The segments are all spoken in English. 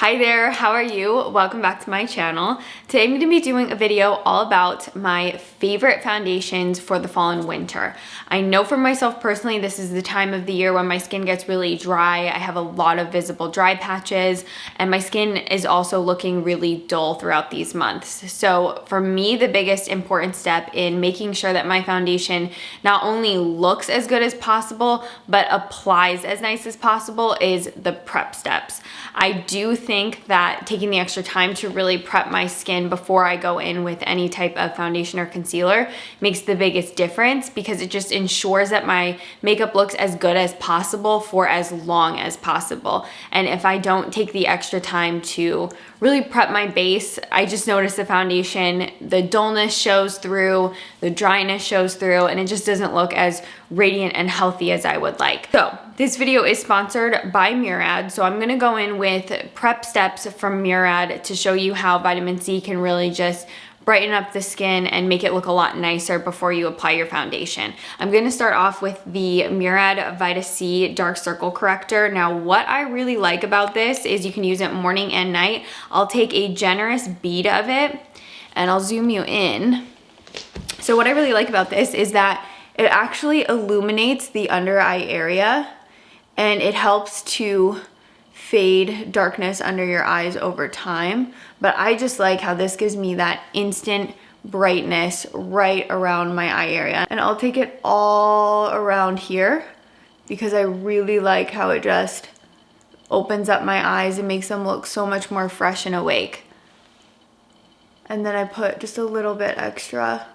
Hi there, how are you? Welcome back to my channel. Today I'm going to be doing a video all about my favorite foundations for the fall and winter. I know for myself personally, this is the time of the year when my skin gets really dry. I have a lot of visible dry patches and my skin is also looking really dull throughout these months. So for me, the biggest important step in making sure that my foundation not only looks as good as possible, but applies as nice as possible is the prep steps. I do think that taking the extra time to really prep my skin before I go in with any type of foundation or concealer makes the biggest difference because it just ensures that my makeup looks as good as possible for as long as possible. And if I don't take the extra time to really prep my base, I just notice the foundation, the dullness shows through, the dryness shows through, and it just doesn't look as radiant and healthy as I would like. So this video is sponsored by Murad. So I'm gonna go in with prep steps from Murad to show you how vitamin C can really just brighten up the skin and make it look a lot nicer before you apply your foundation. I'm gonna start off with the Murad Vita C Dark Circle Corrector. Now, what I really like about this is you can use it morning and night. I'll take a generous bead of it and I'll zoom you in. So what I really like about this is that it actually illuminates the under eye area and it helps to fade darkness under your eyes over time. But I just like how this gives me that instant brightness right around my eye area. And I'll take it all around here because I really like how it just opens up my eyes and makes them look so much more fresh and awake. And then I put just a little bit extra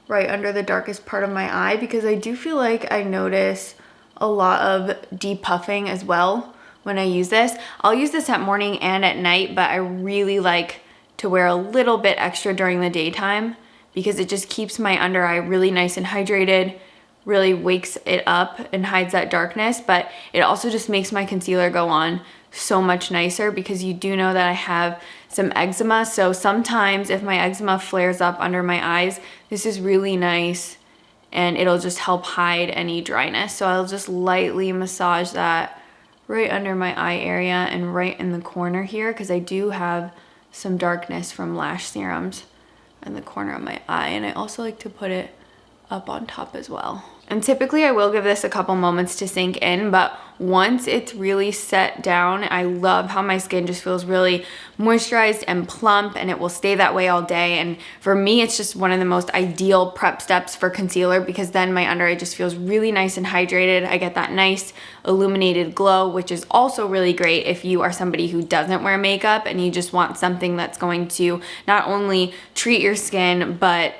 right under the darkest part of my eye because I do feel like I notice a lot of depuffing as well when I use this. I'll use this at morning and at night, but I really like to wear a little bit extra during the daytime because it just keeps my under eye really nice and hydrated, really wakes it up and hides that darkness, but it also just makes my concealer go on so much nicer because you do know that I have some eczema. So sometimes if my eczema flares up under my eyes, this is really nice and it'll just help hide any dryness. So I'll just lightly massage that right under my eye area and right in the corner here because I do have some darkness from lash serums in the corner of my eye, and I also like to put it up on top as well. And typically I will give this a couple moments to sink in, but once it's really set down, I love how my skin just feels really moisturized and plump, and it will stay that way all day. And for me, it's just one of the most ideal prep steps for concealer because then my under eye just feels really nice and hydrated. I get that nice illuminated glow, which is also really great if you are somebody who doesn't wear makeup and you just want something that's going to not only treat your skin, but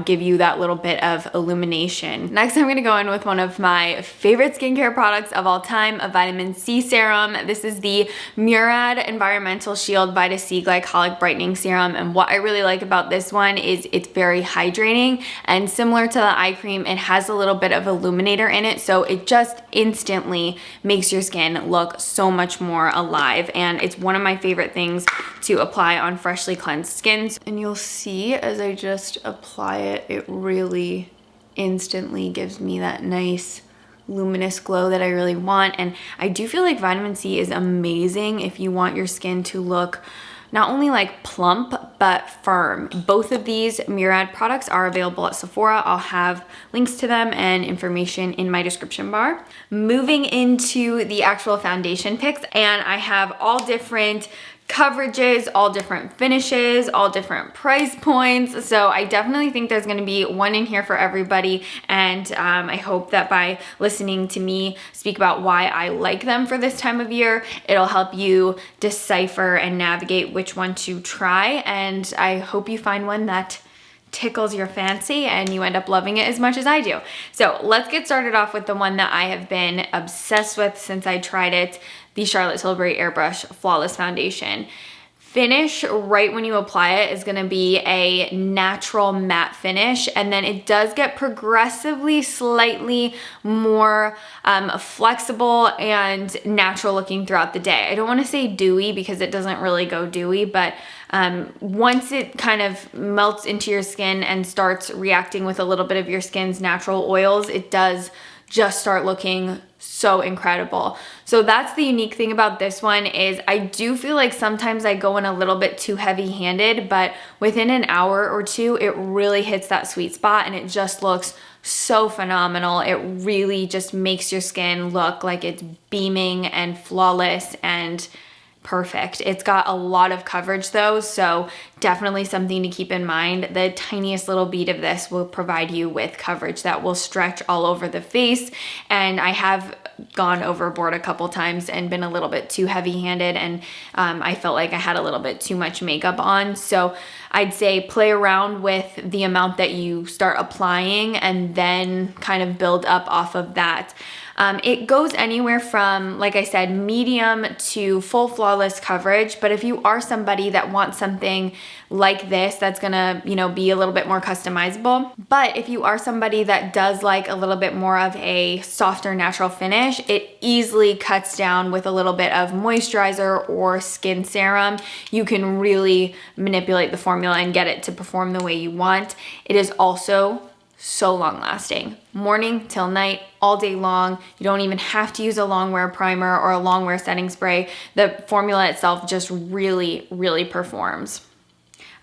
give you that little bit of illumination. Next, I'm gonna go in with one of my favorite skincare products of all time, a vitamin C serum. This is the Murad Environmental Shield Vita C Glycolic Brightening Serum. And what I really like about this one is it's very hydrating, and similar to the eye cream, it has a little bit of illuminator in it. So it just instantly makes your skin look so much more alive. And it's one of my favorite things to apply on freshly cleansed skins. And you'll see as I just apply it, it really instantly gives me that nice luminous glow that I really want. And I do feel like vitamin C is amazing if you want your skin to look not only like plump, but firm. Both of these Murad products are available at Sephora. I'll have links to them and information in my description bar. Moving into the actual foundation picks, and I have all different coverages, all different finishes, all different price points. So I definitely think there's gonna be one in here for everybody. And I hope that by listening to me speak about why I like them for this time of year, it'll help you decipher and navigate which one to try. And I hope you find one that tickles your fancy and you end up loving it as much as I do. So let's get started off with the one that I have been obsessed with since I tried it, the Charlotte Tilbury Airbrush Flawless Foundation. Finish right when you apply it is gonna be a natural matte finish, and then it does get progressively slightly more flexible and natural looking throughout the day. I don't wanna say dewy because it doesn't really go dewy, but once it kind of melts into your skin and starts reacting with a little bit of your skin's natural oils, it does just start looking so incredible. So that's the unique thing about this one is I do feel like sometimes I go in a little bit too heavy-handed, but within an hour or two, it really hits that sweet spot and it just looks so phenomenal. It really just makes your skin look like it's beaming and flawless and perfect. It's got a lot of coverage though, so definitely something to keep in mind. The tiniest little bead of this will provide you with coverage that will stretch all over the face, and I have gone overboard a couple times and been a little bit too heavy-handed, and I felt like I had a little bit too much makeup on. So I'd say play around with the amount that you start applying and then kind of build up off of that. It goes anywhere from, like I said, medium to full flawless coverage. But if you are somebody that wants something like this, that's gonna, be a little bit more customizable. But if you are somebody that does like a little bit more of a softer natural finish, it easily cuts down with a little bit of moisturizer or skin serum. You can really manipulate the formula and get it to perform the way you want. It is also so long lasting, morning till night, all day long. You don't even have to use a long wear primer or a long wear setting spray. The formula itself just really, really performs.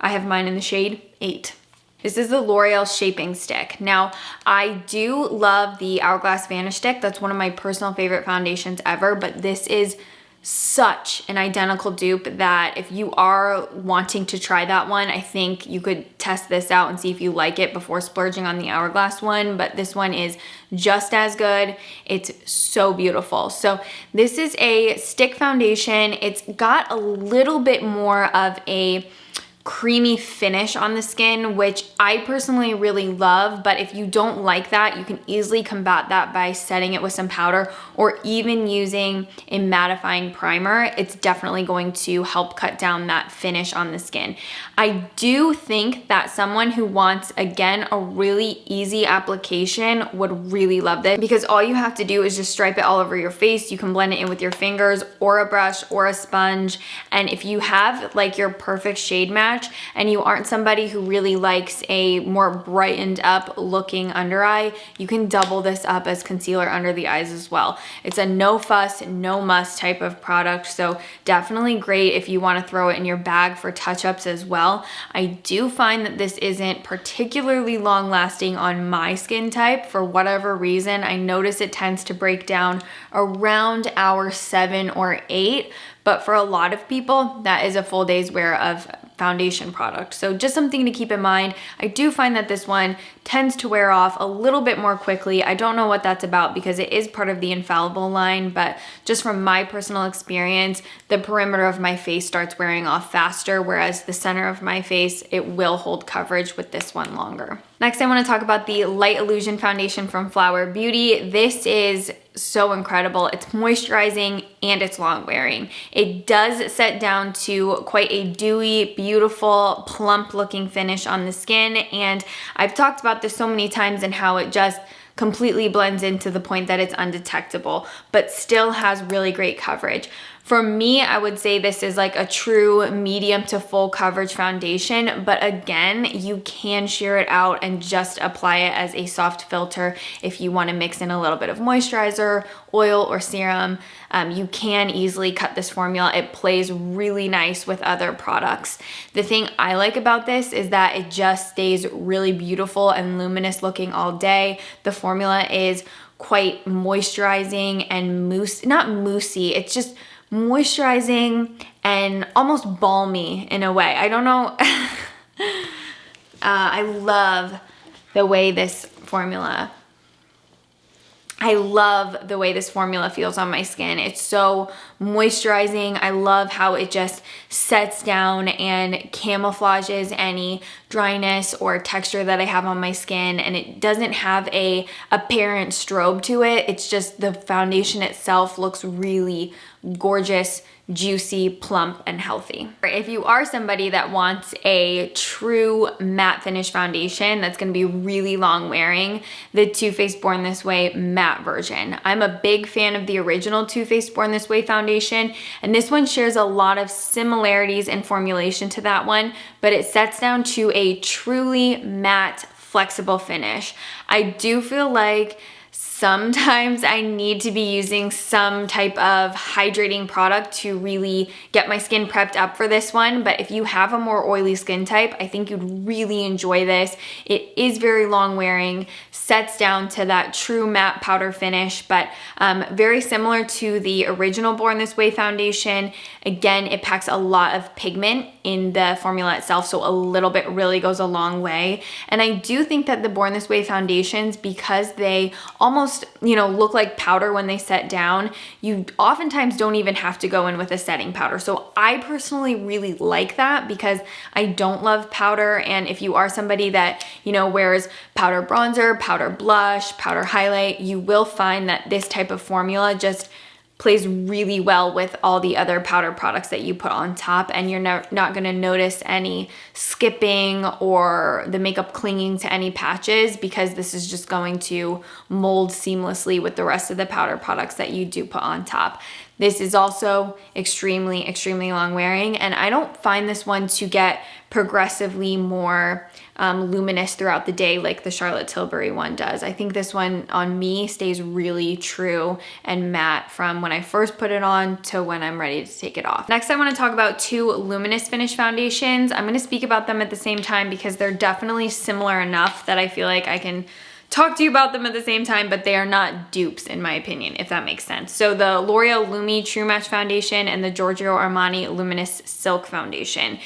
I have mine in the shade 8. This is the L'Oreal Shaping Stick. Now, I do love the Hourglass Vanish Stick. That's one of my personal favorite foundations ever, but this is such an identical dupe that if you are wanting to try that one, I think you could test this out and see if you like it before splurging on the Hourglass one, but this one is just as good. It's so beautiful. So this is a stick foundation. It's got a little bit more of a creamy finish on the skin, which I personally really love, but if you don't like that, you can easily combat that by setting it with some powder or even using a mattifying primer. It's definitely going to help cut down that finish on the skin. I do think that someone who wants, again, a really easy application would really love this, because all you have to do is just stripe it all over your face. You can blend it in with your fingers or a brush or a sponge, and if you have like your perfect shade match and you aren't somebody who really likes a more brightened up looking under eye, you can double this up as concealer under the eyes as well. It's a no fuss, no muss type of product, so definitely great if you want to throw it in your bag for touch-ups as well. I do find that this isn't particularly long lasting on my skin type for whatever reason. I notice it tends to break down around hour 7 or 8, but for a lot of people, that is a full day's wear of foundation product. So just something to keep in mind. I do find that this one tends to wear off a little bit more quickly. I don't know what that's about because it is part of the Infallible line, but just from my personal experience, the perimeter of my face starts wearing off faster, whereas the center of my face, it will hold coverage with this one longer. Next, I want to talk about the Light Illusion Foundation from Flower Beauty. This is so incredible. It's moisturizing and it's long wearing. It does set down to quite a dewy, beautiful, plump looking finish on the skin. And I've talked about this so many times and how it just completely blends in to the point that it's undetectable, but still has really great coverage. For me, I would say this is like a true medium to full coverage foundation, but again, you can sheer it out and just apply it as a soft filter if you want to mix in a little bit of moisturizer, oil, or serum. You can easily cut this formula. It plays really nice with other products. The thing I like about this is that it just stays really beautiful and luminous looking all day. The formula is quite moisturizing and not moussey, it's just moisturizing and almost balmy in a way. I don't know. I love the way this formula feels on my skin. It's so moisturizing. I love how it just sets down and camouflages any dryness or texture that I have on my skin, and it doesn't have a apparent strobe to it. It's just the foundation itself looks really gorgeous, juicy, plump, and healthy. If you are somebody that wants a true matte finish foundation that's gonna be really long wearing, the Too Faced Born This Way matte version. I'm a big fan of the original Too Faced Born This Way foundation, and this one shares a lot of similarities in formulation to that one, but it sets down to a truly matte, flexible finish. I do feel like sometimes I need to be using some type of hydrating product to really get my skin prepped up for this one. But if you have a more oily skin type, I think you'd really enjoy this. It is very long wearing, sets down to that true matte powder finish, but very similar to the original Born This Way foundation. Again, it packs a lot of pigment in the formula itself, so a little bit really goes a long way. And I do think that the Born This Way foundations, because they almost, look like powder when they set down, you oftentimes don't even have to go in with a setting powder. So I personally really like that because I don't love powder. And if you are somebody that, wears powder bronzer, powder blush, powder highlight, you will find that this type of formula just plays really well with all the other powder products that you put on top, and you're not gonna notice any skipping or the makeup clinging to any patches, because this is just going to mold seamlessly with the rest of the powder products that you do put on top. This is also extremely, extremely long wearing, and I don't find this one to get progressively more luminous throughout the day like the Charlotte Tilbury one does. I think this one on me stays really true and matte from when I first put it on to when I'm ready to take it off. Next, I want to talk about two Luminous Finish foundations. I'm going to speak about them at the same time because they're definitely similar enough that I feel like I can talk to you about them at the same time, but they are not dupes in my opinion, if that makes sense. So the L'Oreal Lumi True Match Foundation and the Giorgio Armani Luminous Silk Foundation.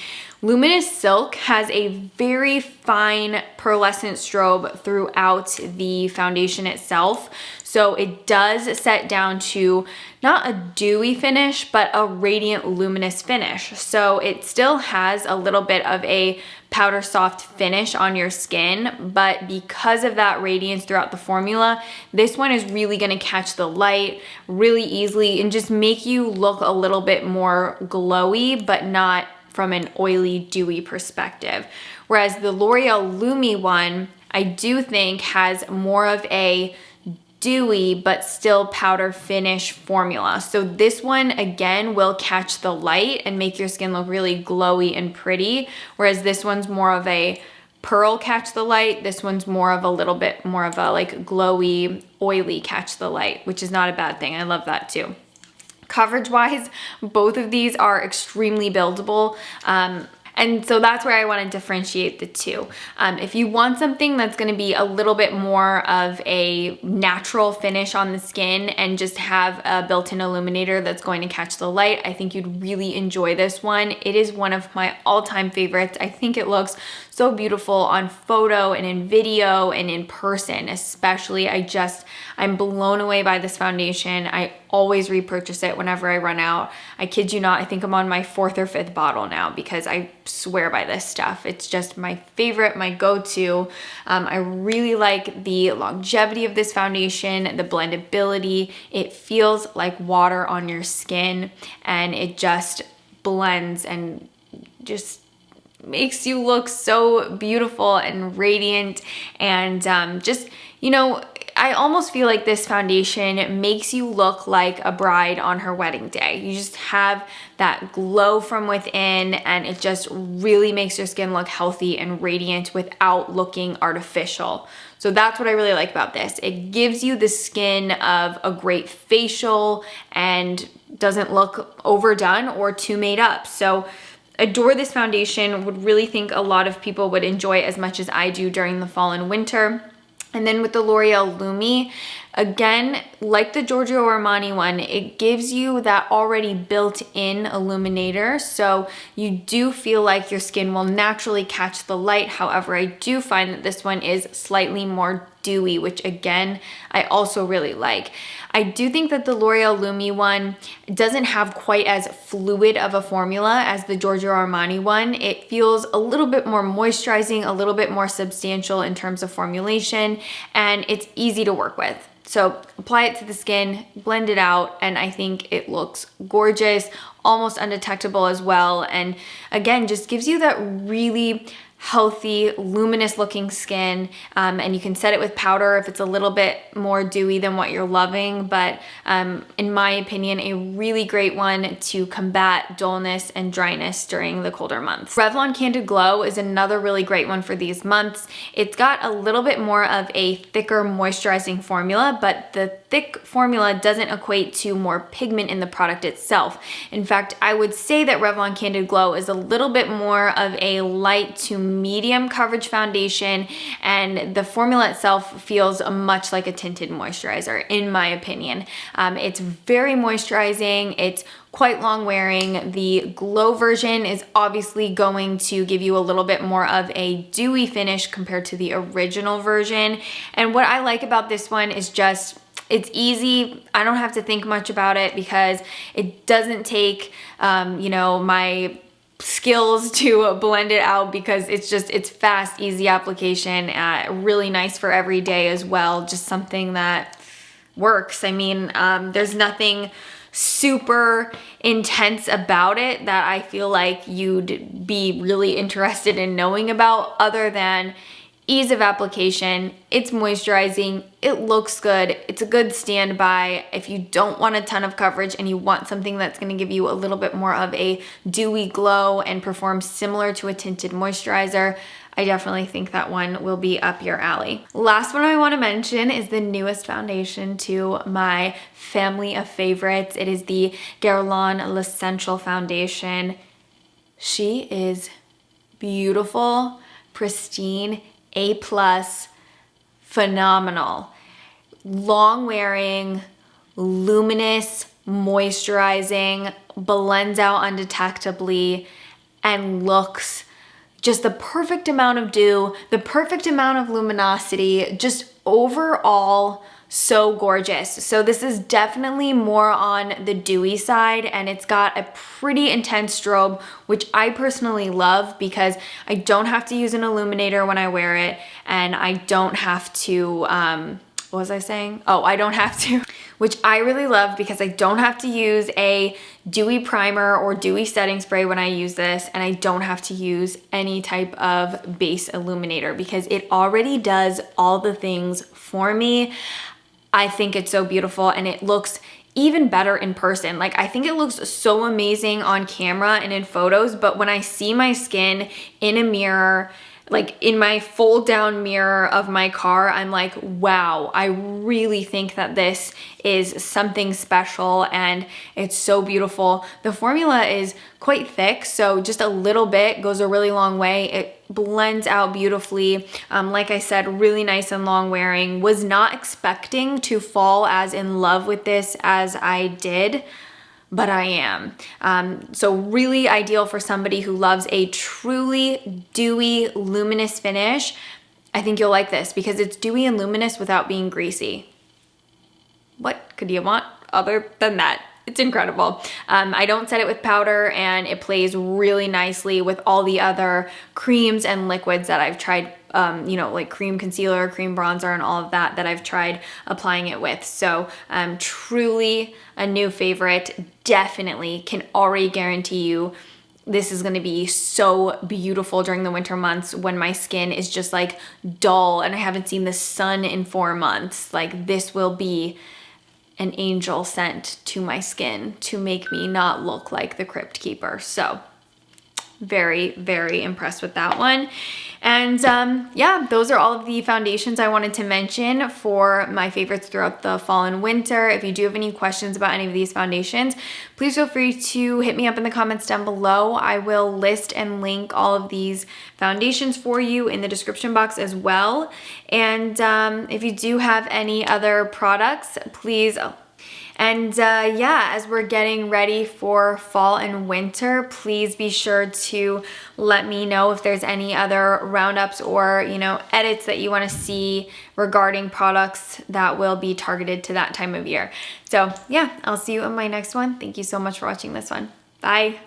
Luminous Silk has a very fine pearlescent strobe throughout the foundation itself. So it does set down to not a dewy finish, but a radiant luminous finish. So it still has a little bit of a powder soft finish on your skin, but because of that radiance throughout the formula, this one is really gonna catch the light really easily and just make you look a little bit more glowy, but not from an oily, dewy perspective. Whereas the L'Oreal Lumi one, I do think has more of a dewy but still powder finish formula. So this one again will catch the light and make your skin look really glowy and pretty, whereas this one's more of a pearl catch the light. This one's more of a little bit more of a like glowy, oily catch the light, which is not a bad thing. I love that too. Coverage wise, both of these are extremely buildable. And so that's where I want to differentiate the two. If you want something that's going to be a little bit more of a natural finish on the skin and just have a built-in illuminator that's going to catch the light, I think you'd really enjoy this one. It is one of my all-time favorites. I think it looks so beautiful on photo and in video and in person especially. I'm blown away by this foundation. I always repurchase it whenever I run out. I kid you not, I think I'm on my 4th or 5th bottle now because I swear by this stuff. It's just my favorite, my go-to. I really like the longevity of this foundation, the blendability. It feels like water on your skin and it just blends and just makes you look so beautiful and radiant and I almost feel like this foundation makes you look like a bride on her wedding day. You just have that glow from within and it just really makes your skin look healthy and radiant without looking artificial. So that's what I really like about this. It gives you the skin of a great facial and doesn't look overdone or too made up. So adore this foundation. Would really think a lot of people would enjoy it as much as I do during the fall and winter. And then with the L'Oreal Lumi, again, like the Giorgio Armani one, it gives you that already built-in illuminator. So you do feel like your skin will naturally catch the light. However, I do find that this one is slightly more dewy, which again, I also really like. I do think that the L'Oreal Lumi one doesn't have quite as fluid of a formula as the Giorgio Armani one. It feels a little bit more moisturizing, a little bit more substantial in terms of formulation, and it's easy to work with. So apply it to the skin, blend it out, and I think it looks gorgeous, almost undetectable as well. And again, just gives you that really healthy, luminous looking skin, and you can set it with powder if it's a little bit more dewy than what you're loving, but in my opinion, a really great one to combat dullness and dryness during the colder months. Revlon Candid Glow is another really great one for these months. It's got a little bit more of a thicker moisturizing formula, but the thick formula doesn't equate to more pigment in the product itself. In fact, I would say that Revlon Candid Glow is a little bit more of a light to medium coverage foundation, and the formula itself feels much like a tinted moisturizer, in my opinion. It's very moisturizing, it's quite long wearing. The glow version is obviously going to give you a little bit more of a dewy finish compared to the original version. And what I like about this one is just it's easy. I don't have to think much about it because it doesn't take, you know, my skills to blend it out, because it's fast, easy application, really nice for every day as well. Just something that works. I mean, there's nothing super intense about it that I feel like you'd be really interested in knowing about, other than ease of application. It's moisturizing, it looks good, it's a good standby. If you don't want a ton of coverage and you want something that's going to give you a little bit more of a dewy glow and perform similar to a tinted moisturizer, I definitely think that one will be up your alley. Last one I want to mention is the newest foundation to my family of favorites. It is the Guerlain L'ssential foundation. She is beautiful, pristine, A+, phenomenal. Long wearing, luminous, moisturizing, blends out undetectably, and looks just the perfect amount of dew, the perfect amount of luminosity, just overall so gorgeous. So this is definitely more on the dewy side, and it's got a pretty intense strobe, which I personally love because I don't have to use an illuminator when I wear it, and I don't have to, what was I saying? Oh, I don't have to, which I really love because I don't have to use a dewy primer or dewy setting spray when I use this, and I don't have to use any type of base illuminator because it already does all the things for me. I think it's so beautiful, and it looks even better in person. Like, I think it looks so amazing on camera and in photos, but when I see my skin in a mirror, like in my fold down mirror of my car, I'm like, wow, I really think that this is something special, and it's so beautiful. The formula is quite thick, so just a little bit goes a really long way. It blends out beautifully. Like I said, really nice and long wearing. Was not expecting to fall as in love with this as I did, but I am. So really ideal for somebody who loves a truly dewy, luminous finish. I think you'll like this because it's dewy and luminous without being greasy. What could you want other than that? It's incredible. I don't set it with powder, and it plays really nicely with all the other creams and liquids that I've tried, you know, like cream concealer, cream bronzer, and all of that I've tried applying it with. So truly a new favorite. Definitely can already guarantee you this is going to be so beautiful during the winter months when my skin is just like dull and I haven't seen the sun in 4 months. Like, this will be an angel sent to my skin to make me not look like the Crypt Keeper. So very, very impressed with that one. And yeah, those are all of the foundations I wanted to mention for my favorites throughout the fall and winter. If you do have any questions about any of these foundations, please feel free to hit me up in the comments down below. I will list and link all of these foundations for you in the description box as well. And if you do have any other products, please. And yeah, as we're getting ready for fall and winter, please be sure to let me know if there's any other roundups or, you know, edits that you want to see regarding products that will be targeted to that time of year. So yeah, I'll see you in my next one. Thank you so much for watching this one. Bye.